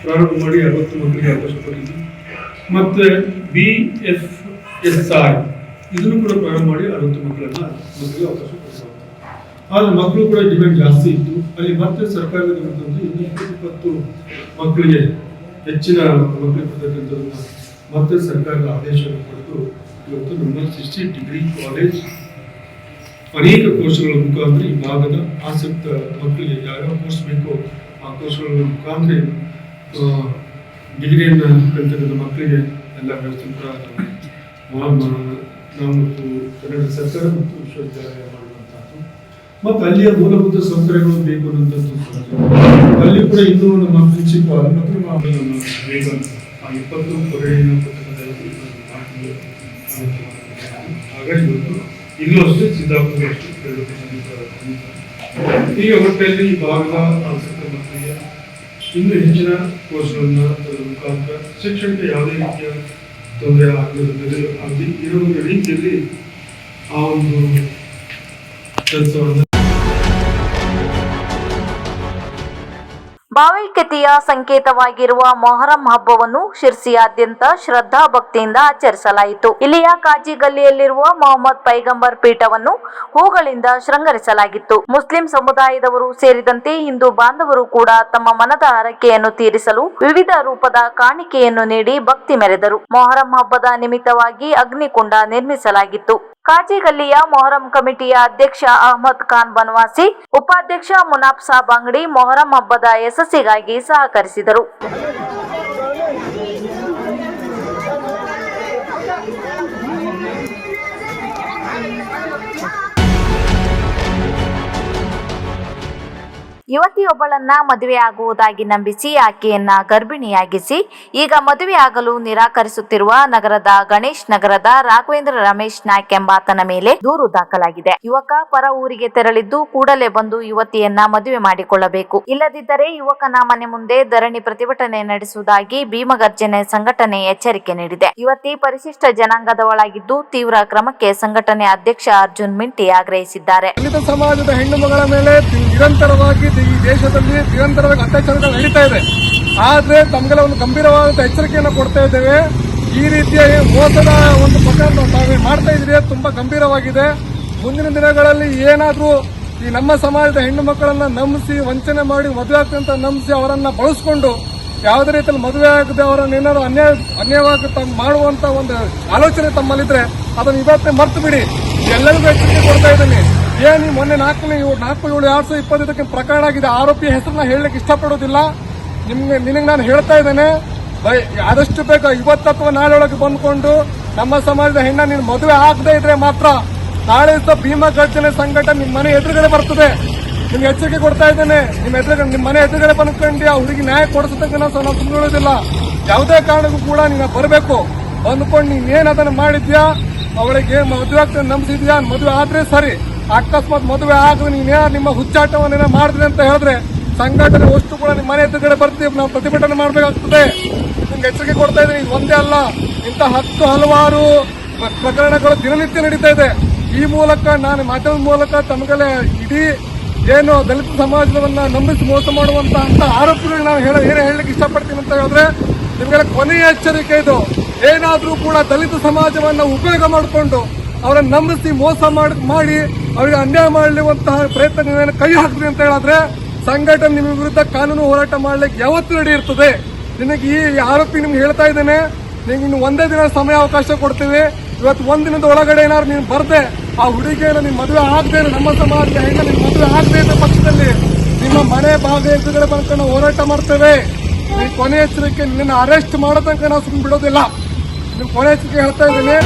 ಪ್ರಾರಂಭ ಮಾಡಿ 60 ಮಕ್ಕಳಿಗೆ ಅವಕಾಶ ಕೊಟ್ಟಿದ್ವಿ. ಮತ್ತು BFSI ಇದನ್ನು ಕೂಡ ಪ್ರಾರಂಭ ಮಾಡಿ 60 ಮಕ್ಕಳಿಗೆ ಅವಕಾಶ ಕೊಟ್ಟಿದ್ದೀವಿ. ಆದರೆ ಮಕ್ಕಳು ಕೂಡ ಡಿಮ್ಯಾಂಡ್ ಜಾಸ್ತಿ ಇತ್ತು. ಅಲ್ಲಿ ಮತ್ತೆ ಸರ್ಕಾರದ ಇನ್ನೂ 20 ಮಕ್ಕಳಿಗೆ ಹೆಚ್ಚಿನ ಮಕ್ಕಳಿಗೆ ಕೊಡ್ತಕ್ಕಂಥದ್ದನ್ನು ಮತ್ತೆ ಸರ್ಕಾರದ ಆದೇಶವನ್ನು ಪಡೆದು ಇವತ್ತು ನಮ್ಮ 60 ಡಿಗ್ರಿ ಕಾಲೇಜ್ ಅನೇಕ ಕೋರ್ಸ್ಗಳ ಮುಖಾಂತರ ಈ ಭಾಗದ ಆಸಕ್ತ ಮಕ್ಕಳಿಗೆ ಯಾವ್ಯಾವ ಕೋರ್ಸ್ ಬೇಕೋ ಆ ಕೋರ್ಸ್ಗಳ ಮುಖಾಂತರ ಡಿಗ್ರಿಯನ್ನು ಕಲಿತಕ್ಕಂಥ ಮಕ್ಕಳಿಗೆ ಎಲ್ಲ ವ್ಯವಸ್ಥೆ ಕೂಡ ನಾವು ಮತ್ತು ಕನ್ನಡ ಸರ್ಕಾರ ಮತ್ತು ವಿಶ್ವವಿದ್ಯಾಲಯ ಮಾಡುವಂಥದ್ದು. ಮತ್ತು ಅಲ್ಲಿಯ ಮೂಲಭೂತ ಸೌಕರ್ಯಗಳು ಬೇಕು ಅನ್ನುವಂಥದ್ದು ಅಲ್ಲಿ ಕೂಡ ಇನ್ನೂ ನಮ್ಮ ಪ್ರಿನ್ಸಿಪಾಲ್ ಮತ್ತು ನಮ್ಮ ಬೇಗ ಆ 20 ಕೊರಡಿನ ಹಾಗಾಗಿ ಇವತ್ತು ಇಲ್ಲೂ ಅಷ್ಟೇ ಸಿದ್ದಾಪುರ ಅಷ್ಟೇ ಈಗ ಒಟ್ಟಲ್ಲಿ ಈ ಭಾಗದ ಆಸಕ್ತ ಮಕ್ಕಳಿಗೆ ಇನ್ನೂ ಹೆಚ್ಚಿನ ಕೋರ್ಸ್ಗಳನ್ನು ಅದರ ಮುಖಾಂತರ ಶಿಕ್ಷಣಕ್ಕೆ ಯಾವುದೇ ರೀತಿಯ ತೊಂದರೆ ಆಗಲಿ ಇರೋ ರೀತಿಯಲ್ಲಿ ಆ ಒಂದು ಕೆಲಸವನ್ನು ಭಾವೈಕ್ಯತೆಯ ಸಂಕೇತವಾಗಿರುವ ಮೊಹರಂ ಹಬ್ಬವನ್ನು ಶಿರ್ಸಿಯಾದ್ಯಂತ ಶ್ರದ್ಧಾ ಭಕ್ತಿಯಿಂದ ಆಚರಿಸಲಾಯಿತು. ಇಲ್ಲಿಯ ಕಾಜಿ ಗಲ್ಲಿಯಲ್ಲಿರುವ ಮೊಹಮ್ಮದ್ ಪೈಗಂಬರ್ ಪೀಠವನ್ನು ಹೂಗಳಿಂದ ಶೃಂಗರಿಸಲಾಗಿತ್ತು. ಮುಸ್ಲಿಂ ಸಮುದಾಯದವರು ಸೇರಿದಂತೆ ಹಿಂದೂ ಬಾಂಧವರು ಕೂಡ ತಮ್ಮ ಮನದ ಹರಕೆಯನ್ನು ತೀರಿಸಲು ವಿವಿಧ ರೂಪದ ಕಾಣಿಕೆಯನ್ನು ನೀಡಿ ಭಕ್ತಿ ಮೆರೆದರು. ಮೊಹರಂ ಹಬ್ಬದ ನಿಮಿತ್ತವಾಗಿ ಅಗ್ನಿಕುಂಡ ನಿರ್ಮಿಸಲಾಗಿತ್ತು. ಕಾಜಿಗಲ್ಲಿಯ ಮೊಹರಂ ಕಮಿಟಿಯ ಅಧ್ಯಕ್ಷ ಅಹಮದ್ ಖಾನ್ ಬನವಾಸಿ, ಉಪಾಧ್ಯಕ್ಷ ಮುನಾಫ್ ಸಾಬ್ ಅಂಗಡಿ ಮೊಹರಂ ಹಬ್ಬದ ಯಶಸ್ಸಿಗಾಗಿ ಸಹಕರಿಸಿದರು. ಯುವತಿಯೊಬ್ಬಳನ್ನ ಮದುವೆಯಾಗುವುದಾಗಿ ನಂಬಿಸಿ ಆಕೆಯನ್ನ ಗರ್ಭಿಣಿಯಾಗಿಸಿ ಈಗ ಮದುವೆಯಾಗಲು ನಿರಾಕರಿಸುತ್ತಿರುವ ನಗರದ ಗಣೇಶ್ ನಗರದ ರಾಘವೇಂದ್ರ ರಮೇಶ್ ನಾಯ್ಕ್ ಎಂಬಾತನ ಮೇಲೆ ದೂರು ದಾಖಲಾಗಿದೆ. ಯುವಕ ಪರ ಊರಿಗೆ ತೆರಳಿದ್ದು ಕೂಡಲೇ ಬಂದು ಯುವತಿಯನ್ನ ಮದುವೆ ಮಾಡಿಕೊಳ್ಳಬೇಕು, ಇಲ್ಲದಿದ್ದರೆ ಯುವಕನ ಮನೆ ಮುಂದೆ ಧರಣಿ ಪ್ರತಿಭಟನೆ ನಡೆಸುವುದಾಗಿ ಭೀಮಗರ್ಜನೆ ಸಂಘಟನೆ ಎಚ್ಚರಿಕೆ ನೀಡಿದೆ. ಯುವತಿ ಪರಿಶಿಷ್ಟ ಜನಾಂಗದವಳಾಗಿದ್ದು ತೀವ್ರ ಕ್ರಮಕ್ಕೆ ಸಂಘಟನೆ ಅಧ್ಯಕ್ಷ ಅರ್ಜುನ್ ಮಿಂಟಿ ಆಗ್ರಹಿಸಿದ್ದಾರೆ. ದಲಿತ ಸಮಾಜದ ಹೆಣ್ಣು ಮಗಳ ಮೇಲೆ ನಿರಂತರವಾಗಿ ಈ ದೇಶದಲ್ಲಿ ನಿರಂತರವಾಗಿ ಅತ್ಯಾಚಾರಗಳು ನಡೀತಾ ಇದೆ. ಆದ್ರೆ ತಮಗೆಲ್ಲ ಒಂದು ಗಂಭೀರವಾದ ಎಚ್ಚರಿಕೆಯನ್ನು ಕೊಡ್ತಾ ಇದ್ದೇವೆ. ಈ ರೀತಿಯ ಮೋಸದ ಒಂದು ಪ್ರಕರಣ ತಾವು ಮಾಡ್ತಾ ಇದ್ರೆ ತುಂಬಾ ಗಂಭೀರವಾಗಿದೆ. ಮುಂದಿನ ದಿನಗಳಲ್ಲಿ ಏನಾದ್ರೂ ಈ ನಮ್ಮ ಸಮಾಜದ ಹೆಣ್ಣು ಮಕ್ಕಳನ್ನ ನಂಬಿಸಿ ವಂಚನೆ ಮಾಡಿ ಮದುವೆ ಆಗ್ತಂತ ನಂಬಿಸಿ ಅವರನ್ನ ಬಳಸ್ಕೊಂಡು ಯಾವುದೇ ರೀತಿಯಲ್ಲಿ ಮದುವೆ ಆಗದೆ ಅವರನ್ನ ಏನಾದ್ರು ಅನ್ಯಾಯವಾಗಿ ಮಾಡುವಂತ ಒಂದು ಆಲೋಚನೆ ತಮ್ಮಲ್ಲಿದ್ರೆ ಅದನ್ನು ಇವತ್ತೇ ಮರ್ತು ಬಿಡಿ. ಎಲ್ಲರಿಗೂ ಎಚ್ಚರಿಕೆ ಕೊಡ್ತಾ ಇದ್ದೀನಿ. ಏನು ಮೊನ್ನೆ 4/7/2025 ಪ್ರಕರಣ ಆಗಿದೆ. ಆರೋಪಿಯ ಹೆಸರನ್ನ ಹೇಳಲಿಕ್ಕೆ ಇಷ್ಟಪಡೋದಿಲ್ಲ. ನಿನಗೆ ನಾನು ಹೇಳ್ತಾ ಇದ್ದೇನೆ, ಆದಷ್ಟು ಬೇಗ ಇವತ್ತು ಅಥವಾ ನಾಳೆ ಒಳಗೆ ಬಂದ್ಕೊಂಡು ನಮ್ಮ ಸಮಾಜದ ಹೆಣ್ಣ ನೀನು ಮದುವೆ ಆಗದೆ ಇದ್ರೆ ಮಾತ್ರ ನಾಳೆ ಭೀಮಗರ್ಜನೆ ಸಂಘಟನೆ ನಿಮ್ಮ ಮನೆ ಎದುರುಗಡೆ ಬರ್ತದೆ. ನಿಮ್ಗೆ ಎಚ್ಚರಿಕೆ ಕೊಡ್ತಾ ಇದ್ದೇನೆ. ನಿಮ್ಮ ಮನೆ ಎದುರುಗಡೆ ಬಂದ್ಕೊಂಡು ಆ ಹುಡುಗಿ ನ್ಯಾಯ ಕೊಡಿಸೋದಕ್ಕೆ ನಾವು ಸುಮ್ಮನೆ ಯಾವುದೇ ಕಾರಣಕ್ಕೂ ಕೂಡ ನೀವು ಬರಬೇಕು. ಅಂದ್ಕೊಂಡು ನೀನೇನ್ ಅದನ್ನ ಮಾಡಿದ್ಯಾ, ಅವಳಿಗೆ ಮದುವೆ ಆಗ್ತದೆ ನಂಬಿಸಿದ್ಯಾ, ಮದುವೆ ಆದ್ರೆ ಸರಿ. ಅಕಸ್ಮಾತ್ ಮದುವೆ ಆದ್ರೆ ನೀನೇ ನಿಮ್ಮ ಹುಚ್ಚಾಟವನ್ನೇನ ಮಾಡಿದ್ರಿ ಅಂತ ಹೇಳಿದ್ರೆ ಸಂಘಟನೆ ಅಷ್ಟು ಕೂಡ ನಿಮ್ಮ ಮನೆ ಎದುರುಗಡೆ ಬರ್ತೀವಿ, ನಾವು ಪ್ರತಿಭಟನೆ ಮಾಡಬೇಕಾಗ್ತದೆ. ನಿಮ್ಗೆ ಎಚ್ಚರಿಕೆ ಕೊಡ್ತಾ ಇದ್ದೀನಿ. ಇದು ಒಂದೇ ಅಲ್ಲ, ಇಂಥ ಹಲವಾರು ಪ್ರಕರಣಗಳು ದಿನನಿತ್ಯ ನಡೀತಾ ಇದೆ. ಈ ಮೂಲಕ ನಾನು ಮಾಧ್ಯಮದ ಮೂಲಕ ತಮಗೆಲ್ಲ ಇಡೀ ಏನು ದಲಿತ ಸಮಾಜವನ್ನ ನಂಬಿಸಿ ಮೋಸ ಮಾಡುವಂತ ಆರೋಪಗಳು ನಾನು ಏನು ಹೇಳಲಿಕ್ಕೆ ಇಷ್ಟಪಡ್ತೀನಿ ಅಂತ ಹೇಳಿದ್ರೆ, ನಿಮಗೆಲ್ಲ ಕೊನೆಯ ಎಚ್ಚರಿಕೆ ಇದು. ಏನಾದ್ರೂ ಕೂಡ ದಲಿತ ಸಮಾಜವನ್ನ ಉಪಯೋಗ ಮಾಡಿಕೊಂಡು ಅವರನ್ನು ನಂಬಿಸಿ ಮೋಸ ಮಾಡಿ ಅವರಿಗೆ ಅನ್ಯಾಯ ಮಾಡಲಿರುವಂತಹ ಪ್ರಯತ್ನ ನೀವೇನು ಕೈ ಹಾಕ್ತೀವಿ ಅಂತ ಹೇಳಿದ್ರೆ ಸಂಘಟನೆ ನಿಮ್ಮ ವಿರುದ್ಧ ಕಾನೂನು ಹೋರಾಟ ಮಾಡ್ಲಿಕ್ಕೆ ಯಾವತ್ತೂ ರೆಡಿ ಇರ್ತದೆ. ನಿನಗೆ ಈ ಆರೋಪಿ ನಿಮ್ಗೆ ಹೇಳ್ತಾ ಇದ್ದೇನೆ, ನಿಮ್ಗೆ ಇನ್ನು ಒಂದೇ ದಿನ ಸಮಯ ಅವಕಾಶ ಕೊಡ್ತೀವಿ. ಇವತ್ತು ಒಂದಿನದ ಒಳಗಡೆ ಏನಾದ್ರು ನೀನು ಬರ್ದೆ ಆ ಹುಡುಗಿಯನ್ನು ನಿಮ್ಮ ಮದುವೆ ಆಗದೆ, ನಮ್ಮ ಸಮಾಜದ ಹೆಣ್ಣು ನಿಮ್ಮ ಮದುವೆ ಆಗದೆ ಇದ್ದ ಪಕ್ಷದಲ್ಲಿ ನಿಮ್ಮ ಮನೆ ಭಾಗ ಎದುರುಗಡೆ ಬಂದು ನಾವು ಹೋರಾಟ ಮಾಡ್ತೇವೆ. ನೀವು ಕೊನೆ ಎಚ್ಚರಿಕೆ, ನಿನ್ನ ಅರೆಸ್ಟ್ ಮಾಡೋ ತನಕ ನಾವು ಸುಮ್ಮನೆ ಬಿಡೋದಿಲ್ಲ. ನೀವು ಕೊನೆ ಎಚ್ಚರಿಕೆ ಹೇಳ್ತಾ ಇದ್ದೀನಿ.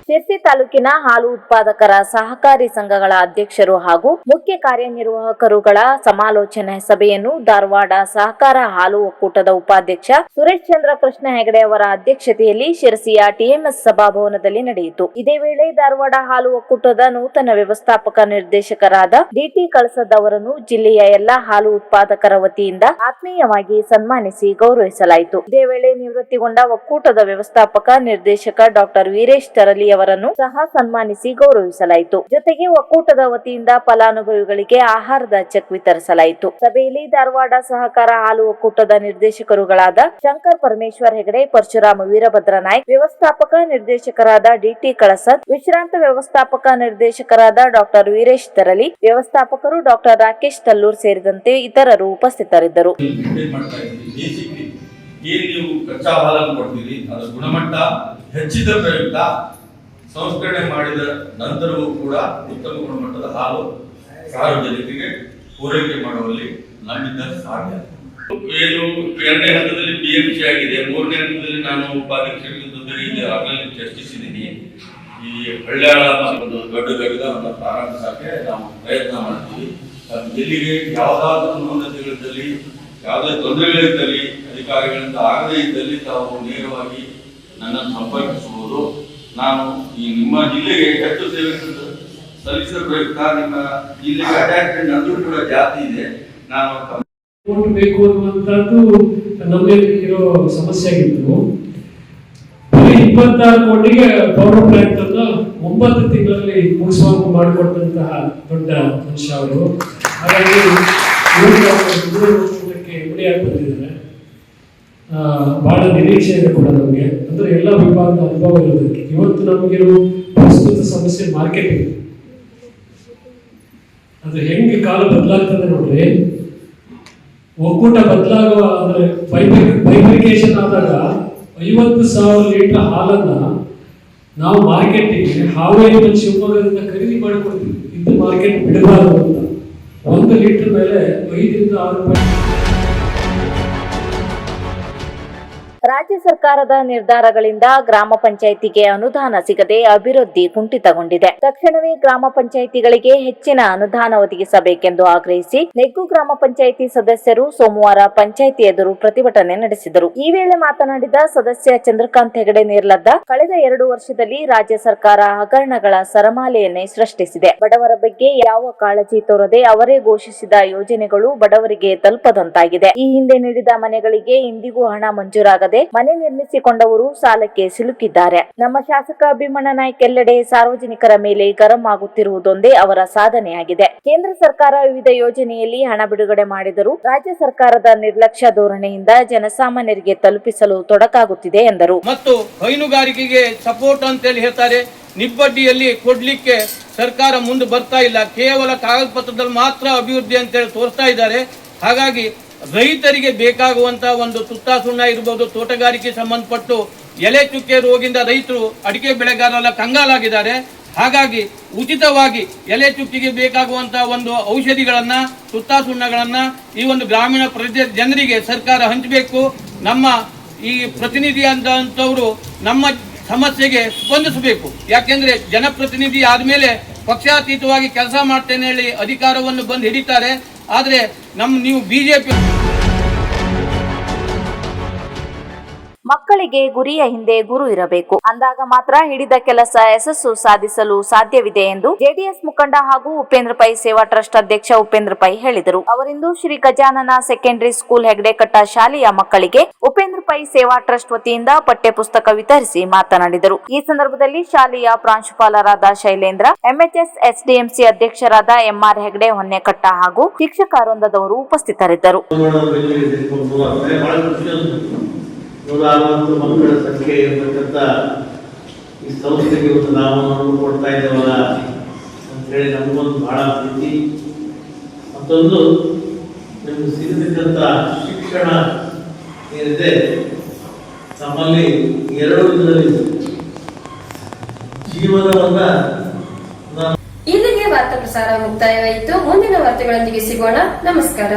ಶಿರ್ಸಿ ತಾಲೂಕಿನ ಹಾಲು ಉತ್ಪಾದಕರ ಸಹಕಾರಿ ಸಂಘಗಳ ಅಧ್ಯಕ್ಷರು ಹಾಗೂ ಮುಖ್ಯ ಕಾರ್ಯನಿರ್ವಾಹಕರುಗಳ ಸಮಾಲೋಚನೆ ಸಭೆಯನ್ನು ಧಾರವಾಡ ಸಹಕಾರ ಹಾಲು ಒಕ್ಕೂಟದ ಉಪಾಧ್ಯಕ್ಷ ಸುರೇಶ್ ಚಂದ್ರ ಕೃಷ್ಣ ಹೆಗಡೆ ಅವರ ಅಧ್ಯಕ್ಷತೆಯಲ್ಲಿ ಶಿರಸಿಯ ಟಿಎಂಎಸ್ ಸಭಾಭವನದಲ್ಲಿ ನಡೆಯಿತು. ಇದೇ ವೇಳೆ ಧಾರವಾಡ ಹಾಲು ಒಕ್ಕೂಟದ ನೂತನ ವ್ಯವಸ್ಥಾಪಕ ನಿರ್ದೇಶಕರಾದ ಡಿಟಿ ಕಳಸದ್ ಅವರನ್ನು ಜಿಲ್ಲೆಯ ಎಲ್ಲಾ ಹಾಲು ಉತ್ಪಾದಕರ ವತಿಯಿಂದ ಆತ್ಮೀಯವಾಗಿ ಸನ್ಮಾನಿಸಿ ಗೌರವಿಸಲಾಯಿತು. ಇದೇ ವೇಳೆ ನಿವೃತ್ತಿಗೊಂಡ ಒಕ್ಕೂಟದ ವ್ಯವಸ್ಥಾಪಕ ನಿರ್ದೇಶಕ ಡಾಕ್ಟರ್ ವೀರೇಶ್ ತರಲಿ ಅವರನ್ನು ಸಹ ಸನ್ಮಾನಿಸಿ ಗೌರವಿಸಲಾಯಿತು. ಜೊತೆಗೆ ಒಕ್ಕೂಟದ ವತಿಯಿಂದ ಫಲಾನುಭವಿಗಳಿಗೆ ಆಹಾರದ ಚೆಕ್ ವಿತರಿಸಲಾಯಿತು. ಸಭೆಯಲ್ಲಿ ಧಾರವಾಡ ಸಹಕಾರ ಹಾಲು ಒಕ್ಕೂಟದ ನಿರ್ದೇಶಕರುಗಳಾದ ಶಂಕರ್ ಪರಮೇಶ್ವರ್ ಹೆಗಡೆ, ಪರಶುರಾಮ ವೀರಭದ್ರ ನಾಯ್ಕ್, ವ್ಯವಸ್ಥಾಪಕ ನಿರ್ದೇಶಕರಾದ ಡಿಟಿ ಕಳಸದ್, ವಿಶ್ರಾಂತ ವ್ಯವಸ್ಥಾಪಕ ನಿರ್ದೇಶಕರಾದ ಡಾಕ್ಟರ್ ವೀರೇಶ್ ತರಲಿ, ವ್ಯವಸ್ಥಾಪಕರು ಡಾಕ್ಟರ್ ರಾಕೇಶ್ ತಲ್ಲೂರ್ ಸೇರಿದಂತೆ ಇತರರು ಉಪಸ್ಥಿತರಿದ್ದರು. ಏನು ನೀವು ಕಚ್ಚಾ ಹಾಲನ್ನು ಕೊಡ್ತೀರಿ, ಅದರ ಗುಣಮಟ್ಟ ಹೆಚ್ಚಿದ ಪ್ರಯುಕ್ತ ಸಂಸ್ಕರಣೆ ಮಾಡಿದ ನಂತರವೂ ಕೂಡ ಉತ್ತಮ ಗುಣಮಟ್ಟದ ಹಾಲು ಸಾರ್ವಜನಿಕರಿಗೆ ಪೂರೈಕೆ ಮಾಡುವಲ್ಲಿ ನಮ್ಮಿಂದ ಸಾಧ್ಯ. ಏನು 2ನೇ ಹಂತದಲ್ಲಿ BMC ಆಗಿದೆ, 3ನೇ ಹಂತದಲ್ಲಿ ನಾನು ಉಪಾಧ್ಯಕ್ಷರಿಗೆ ಜೊತೆ ಆಗಲೇ ಚರ್ಚಿಸಿದ್ದೀನಿ. ಈ ಹಳ್ಯಾಳ ಒಂದು ದೊಡ್ಡ ಘಟಕವನ್ನು ಪ್ರಾರಂಭಿಸಕ್ಕೆ ನಾವು ಪ್ರಯತ್ನ ಮಾಡ್ತೀವಿ. ಎಲ್ಲಿಗೆ ಯಾವುದಾದ್ರೂ ನ್ಯೂನತೆಗಳಿದ್ದಲ್ಲಿ, ಯಾವುದೇ ತೊಂದರೆಗಳಿದ್ದಲ್ಲಿ, ಅಧಿಕಾರಿಗಳಿಂದ ಆಗದೇ ಇದ್ದಲ್ಲಿ ತಾವು ನೇರವಾಗಿ ನನ್ನನ್ನು ಸಂಪರ್ಕಿಸಬಹುದು. ನಾನು ಈ ನಿಮ್ಮ ಜಿಲ್ಲೆಗೆ ಹೆಚ್ಚು ಸೇವೆ ಸಲ್ಲಿಸಿದ ಪ್ರಯುಕ್ತ ನಿಮ್ಮ ಜಿಲ್ಲೆಗೆ ಅಟ್ಯಾಚ್ಮೆಂಟ್ ಅಂದ್ರೂ ಕೂಡ ಜಾಸ್ತಿ ಇದೆ. ನಾನು ಬೇಕು ಅನ್ನುವಂಥದ್ದು ನಮ್ಮಲ್ಲಿ ಇರೋ ಸಮಸ್ಯೆ ಆಗಿತ್ತು. 26 ಕೋಟಿಗೆ ಪವರ್ ಪ್ಲಾಂಟ್ ಅನ್ನು 9 ತಿಂಗಳಲ್ಲಿ ಮುಗಿಸುವಂತೆ ಮಾಡಿಕೊಟ್ಟಂತಹ ದೊಡ್ಡ ಮನುಷ್ಯ ಅವರು. ಹಾಗಾಗಿ ಮುಡಿಯಾಗಿ ಬಂದಿದ್ದಾರೆ. ಬಹಳ ನಿರೀಕ್ಷೆ ಇದೆ ಕೂಡ ನಮಗೆ. ಅಂದ್ರೆ ಎಲ್ಲ ವಿಭಾಗದ ಅನುಭವ ಇರೋದಕ್ಕೆ ಇವತ್ತು ನಮಗಿರೋ ಪ್ರಸ್ತುತ ಸಮಸ್ಯೆ ಮಾರ್ಕೆಟಿಂಗ್. ಅದು ಹೆಂಗೆ ಕಾಲ ಬದಲಾಗ್ತದೆ ನೋಡ್ರಿ. ಒಕ್ಕೂಟ ಬದಲಾಗುವ ಅಂದ್ರೆ ಬೈಫಿಕೇಶನ್ ಆದಾಗ 50,000 ಲೀಟರ್ ಹಾಲನ್ನ ನಾವು ಮಾರ್ಕೆಟಿಗೆ ಹಾವೇರಿ ಮತ್ತು ಶಿವಮೊಗ್ಗದಿಂದ ಖರೀದಿ ಮಾಡಿಕೊಡ್ತೀವಿ. ಇದು ಮಾರ್ಕೆಟ್ ಬಿಡಬಾರದು ಅಂತ 1 ಲೀಟರ್ ಮೇಲೆ 5 ರಿಂದ 6 ರೂಪಾಯಿ. ರಾಜ್ಯ ಸರ್ಕಾರದ ನಿರ್ಧಾರಗಳಿಂದ ಗ್ರಾಮ ಪಂಚಾಯಿತಿಗೆ ಅನುದಾನ ಸಿಗದೆ ಅಭಿವೃದ್ಧಿ ಕುಂಠಿತಗೊಂಡಿದೆ. ತಕ್ಷಣವೇ ಗ್ರಾಮ ಪಂಚಾಯಿತಿಗಳಿಗೆ ಹೆಚ್ಚಿನ ಅನುದಾನ ಒದಗಿಸಬೇಕೆಂದು ಆಗ್ರಹಿಸಿ ನೆಗ್ಗು ಗ್ರಾಮ ಪಂಚಾಯಿತಿ ಸದಸ್ಯರು ಸೋಮವಾರ ಪಂಚಾಯಿತಿ ಎದುರು ಪ್ರತಿಭಟನೆ ನಡೆಸಿದರು. ಈ ವೇಳೆ ಮಾತನಾಡಿದ ಸದಸ್ಯ ಚಂದ್ರಕಾಂತ್ ಹೆಗಡೆ ನೇರ್ಲದ್ದ, ಕಳೆದ 2 ವರ್ಷದಲ್ಲಿ ರಾಜ್ಯ ಸರ್ಕಾರ ಹಗರಣಗಳ ಸರಮಾಲೆಯನ್ನೇ ಸೃಷ್ಟಿಸಿದೆ. ಬಡವರ ಬಗ್ಗೆ ಯಾವ ಕಾಳಜಿ ತೋರದೆ ಅವರೇ ಘೋಷಿಸಿದ ಯೋಜನೆಗಳು ಬಡವರಿಗೆ ತಲುಪದಂತಾಗಿದೆ. ಈ ಹಿಂದೆ ನೀಡಿದ ಮನೆಗಳಿಗೆ ಇಂದಿಗೂ ಹಣ ಮಂಜೂರಾಗದೆ ಮನೆ ನಿರ್ಮಿಸಿಕೊಂಡವರು ಸಾಲಕ್ಕೆ ಸಿಲುಕಿದ್ದಾರೆ. ನಮ್ಮ ಶಾಸಕ ಭೀಮಣ್ಣ ನಾಯ್ಕ ಎಲ್ಲೆಡೆ ಸಾರ್ವಜನಿಕರ ಮೇಲೆ ಗರಂ ಆಗುತ್ತಿರುವುದೊಂದೇ ಅವರ ಸಾಧನೆಯಾಗಿದೆ. ಕೇಂದ್ರ ಸರ್ಕಾರ ವಿವಿಧ ಯೋಜನೆಯಲ್ಲಿ ಹಣ ಬಿಡುಗಡೆ ಮಾಡಿದರೂ ರಾಜ್ಯ ಸರ್ಕಾರದ ನಿರ್ಲಕ್ಷ್ಯ ಧೋರಣೆಯಿಂದ ಜನಸಾಮಾನ್ಯರಿಗೆ ತಲುಪಿಸಲು ತೊಡಕಾಗುತ್ತಿದೆ ಎಂದರು. ಮತ್ತು ಹೈನುಗಾರಿಕೆಗೆ ಸಪೋರ್ಟ್ ಅಂತೇಳಿ ಹೇಳ್ತಾರೆ. ನಿಬ್ಬಡ್ಡಿಯಲ್ಲಿ ಕೊಡ್ಲಿಕ್ಕೆ ಸರ್ಕಾರ ಮುಂದೆ ಬರ್ತಾ ಇಲ್ಲ. ಕೇವಲ ಕಾಗದ ಪತ್ರದಲ್ಲಿ ಮಾತ್ರ ಅಭಿವೃದ್ಧಿ ಅಂತೇಳಿ ತೋರಿಸ್ತಾ ಇದ್ದಾರೆ. ಹಾಗಾಗಿ ರೈತರಿಗೆ ಬೇಕಾಗುವಂತ ಒಂದು ತುತ್ತ ಸುಣ್ಣ ಇರಬಹುದು, ತೋಟಗಾರಿಕೆ ಸಂಬಂಧಪಟ್ಟು ಎಲೆ ಚುಕ್ಕೆ ರೋಗದಿಂದ ರೈತರು ಅಡಿಕೆ ಬೆಳೆಗಾರರೆಲ್ಲ ಕಂಗಾಲಾಗಿದ್ದಾರೆ. ಹಾಗಾಗಿ ಉಚಿತವಾಗಿ ಎಲೆ ಚುಕ್ಕಿಗೆ ಬೇಕಾಗುವಂತಹ ಒಂದು ಔಷಧಿಗಳನ್ನ, ತುತ್ತ ಸುಣ್ಣಗಳನ್ನ ಈ ಒಂದು ಗ್ರಾಮೀಣ ಪ್ರದೇಶ ಜನರಿಗೆ ಸರ್ಕಾರ ಹಂಚಬೇಕು. ನಮ್ಮ ಈ ಪ್ರತಿನಿಧಿ ಅಂತವರು ನಮ್ಮ ಸಮಸ್ಯೆಗೆ ಸ್ಪಂದಿಸಬೇಕು. ಯಾಕೆಂದ್ರೆ ಜನಪ್ರತಿನಿಧಿ ಆದ್ಮೇಲೆ ಪಕ್ಷಾತೀತವಾಗಿ ಕೆಲಸ ಮಾಡ್ತೇನೆ ಹೇಳಿ ಅಧಿಕಾರವನ್ನು ಬಂದು ಹಿಡಿತಾರೆ. ಆದ್ರೆ ನೀವು ಬಿಜೆಪಿ ಮಕ್ಕಳಿಗೆ ಗುರಿಯ ಹಿಂದೆ ಗುರು ಇರಬೇಕು, ಅಂದಾಗ ಮಾತ್ರ ಹಿಡಿದ ಕೆಲಸ ಯಶಸ್ಸು ಸಾಧಿಸಲು ಸಾಧ್ಯವಿದೆ ಎಂದು ಜೆಡಿಎಸ್ ಮುಖಂಡ ಹಾಗೂ ಉಪೇಂದ್ರ ಪೈ ಸೇವಾ ಟ್ರಸ್ಟ್ ಅಧ್ಯಕ್ಷ ಉಪೇಂದ್ರ ಪೈ ಹೇಳಿದರು. ಅವರಿಂದು ಶ್ರೀ ಗಜಾನನ ಸೆಕೆಂಡರಿ ಸ್ಕೂಲ್ ಹೆಗ್ಡೆಕಟ್ಟ ಶಾಲೆಯ ಮಕ್ಕಳಿಗೆ ಉಪೇಂದ್ರ ಪೈ ಸೇವಾ ಟ್ರಸ್ಟ್ ವತಿಯಿಂದ ಪಠ್ಯ ಪುಸ್ತಕ ವಿತರಿಸಿ ಮಾತನಾಡಿದರು. ಈ ಸಂದರ್ಭದಲ್ಲಿ ಶಾಲೆಯ ಪ್ರಾಂಶುಪಾಲರಾದ ಶೈಲೇಂದ್ರ, ಎಂಎಚ್ಎಸ್ ಎಸ್ಡಿಎಂಸಿ ಅಧ್ಯಕ್ಷರಾದ ಎಂಆರ್ ಹೆಗ್ಡೆ ಹೊನ್ನೆಕಟ್ಟ ಹಾಗೂ ಶಿಕ್ಷಕ ವೃಂದದವರು ಉಪಸ್ಥಿತರಿದ್ದರು. ಮಕ್ಕಳ ಸಂಖ್ಯೆ ಇರತಕ್ಕಂಥ ಈ ಸಂಸ್ಥೆಗೆ ಒಂದು ನಾಮವನ್ನು ಕೊಡ್ತಾ ಇದ್ದೇವಲ್ಲ ಅಂತೇಳಿ ನಮಗೊಂದು ಬಹಳ ಪ್ರೀತಿ. ಮತ್ತೊಂದು ನಿಮ್ಗೆ ಸಿಗತಕ್ಕಂಥ ಶಿಕ್ಷಣ ಏನಿದೆ ನಮ್ಮಲ್ಲಿ 2 ವಿಧದಲ್ಲಿ ಜೀವನವನ್ನ ಇಲ್ಲಿಗೆ ವಾರ್ತಾ ಪ್ರಸಾರ ಮುಕ್ತಾಯವಾಯಿತು. ಮುಂದಿನ ವಾರ್ತೆಗಳೊಂದಿಗೆ ಸಿಗೋಣ. ನಮಸ್ಕಾರ.